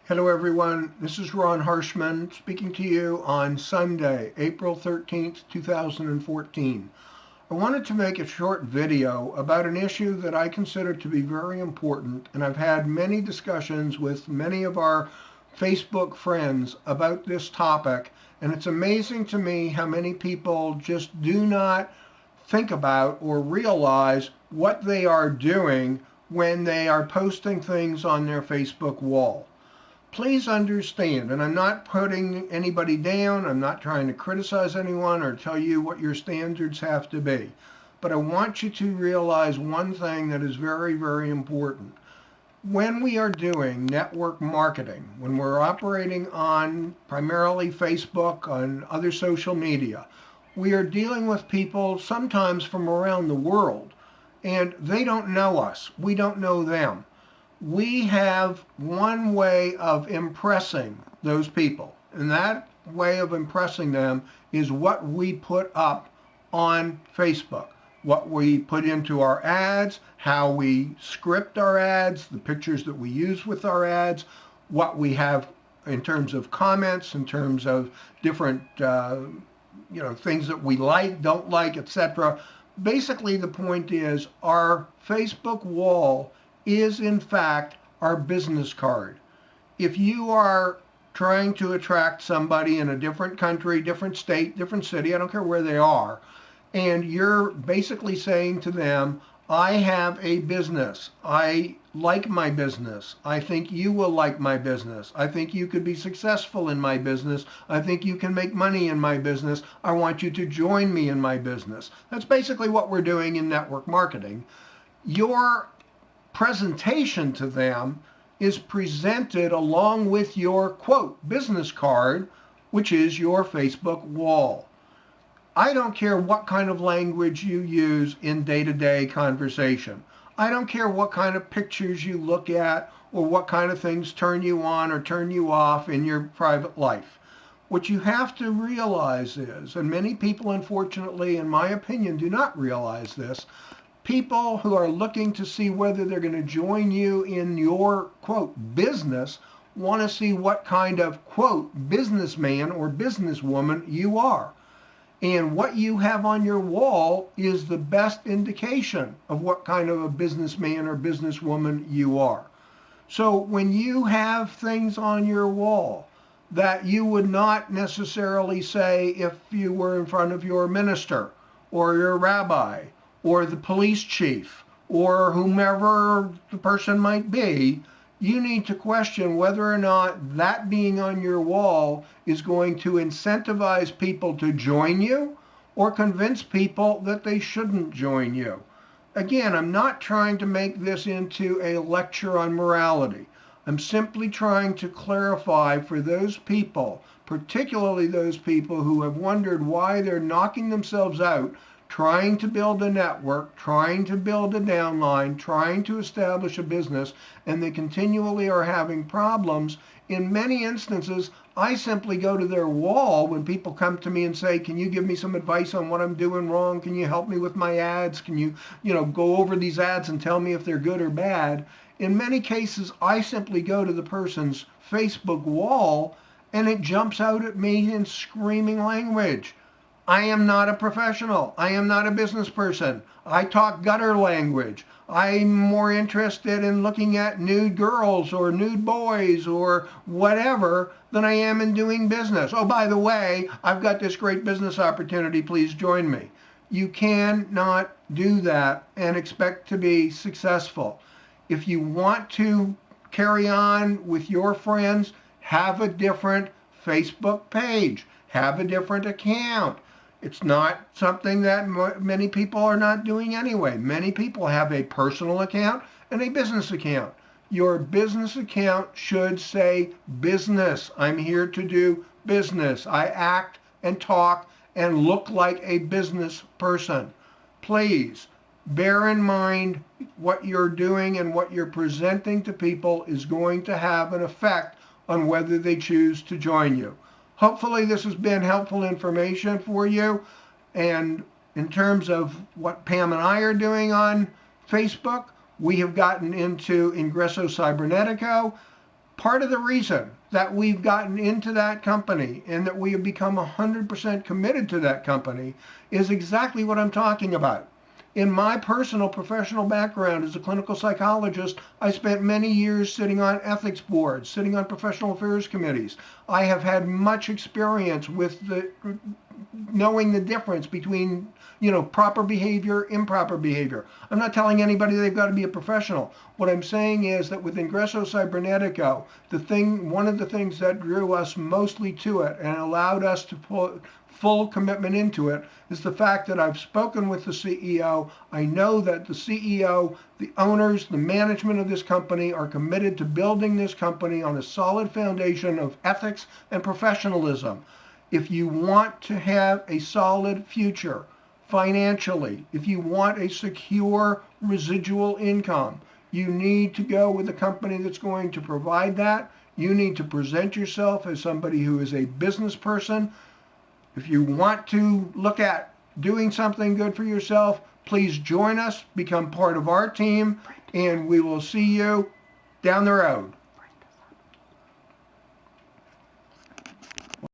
Hello everyone, this is Ron Harshman speaking to you on Sunday, April 13th, 2014. I wanted to make a short video about an issue that I consider to be very important, and I've had many discussions with many of our Facebook friends about this topic, and it's amazing to me how many people just do not think about or realize what they are doing when they are posting things on their Facebook wall. Please understand, and I'm not putting anybody down, I'm not trying to criticize anyone or tell you what your standards have to be, but I want you to realize one thing that is very, very important. When we are doing network marketing, when we're operating on primarily Facebook, on other social media, we are dealing with people sometimes from around the world, and they don't know us, we don't know them. We have one way of impressing those people, and that way of impressing them is what we put up on Facebook, what we put into our ads, how we script our ads, the pictures that we use with our ads, what we have in terms of comments, in terms of different things that we like, don't like, etc. Basically, the point is our Facebook wall is in fact our business card. If you are trying to attract somebody in a different country, different state, different city, I don't care where they are, and you're basically saying to them, I have a business. I like my business. I think you will like my business. I think you could be successful in my business. I think you can make money in my business. I want you to join me in my business. That's basically what we're doing in network marketing. Your presentation to them is presented along with your quote business card, which is your Facebook wall. I don't care what kind of language you use in day-to-day conversation. I don't care what kind of pictures you look at or what kind of things turn you on or turn you off in your private life. What you have to realize is, and many people unfortunately in my opinion do not realize this, people who are looking to see whether they're going to join you in your, quote, business want to see what kind of, quote, businessman or businesswoman you are. And what you have on your wall is the best indication of what kind of a businessman or businesswoman you are. So when you have things on your wall that you would not necessarily say if you were in front of your minister or your rabbi or the police chief, or whomever the person might be, you need to question whether or not that being on your wall is going to incentivize people to join you or convince people that they shouldn't join you. Again, I'm not trying to make this into a lecture on morality. I'm simply trying to clarify for those people, particularly those people who have wondered why they're knocking themselves out trying to build a network, trying to build a downline, trying to establish a business, and they continually are having problems. In many instances, I simply go to their wall when people come to me and say, can you give me some advice on what I'm doing wrong? Can you help me with my ads? Can you, go over these ads and tell me if they're good or bad? In many cases, I simply go to the person's Facebook wall and it jumps out at me in screaming language. I am not a professional. I am not a business person. I talk gutter language. I'm more interested in looking at nude girls or nude boys or whatever than I am in doing business. Oh, by the way, I've got this great business opportunity. Please join me. You cannot do that and expect to be successful. If you want to carry on with your friends, have a different Facebook page. Have a different account. It's not something that many people are not doing anyway. Many people have a personal account and a business account. Your business account should say business. I'm here to do business. I act and talk and look like a business person. Please bear in mind what you're doing and what you're presenting to people is going to have an effect on whether they choose to join you. Hopefully this has been helpful information for you. And in terms of what Pam and I are doing on Facebook, we have gotten into Ingreso Cybernetico. Part of the reason that we've gotten into that company and that we have become 100% committed to that company is exactly what I'm talking about. In my personal professional background as a clinical psychologist, I spent many years sitting on ethics boards, sitting on professional affairs committees. I have had much experience with knowing the difference between, proper behavior, improper behavior. I'm not telling anybody they've got to be a professional. What I'm saying is that with Ingreso Cybernetico, one of the things that drew us mostly to it and allowed us to put full commitment into it is the fact that I've spoken with the CEO. I know that the CEO, the owners, the management of this company are committed to building this company on a solid foundation of ethics and professionalism. If you want to have a solid future financially, if you want a secure residual income, you need to go with a company that's going to provide that. You need to present yourself as somebody who is a business person. If you want to look at doing something good for yourself, please join us, become part of our team, and we will see you down the road.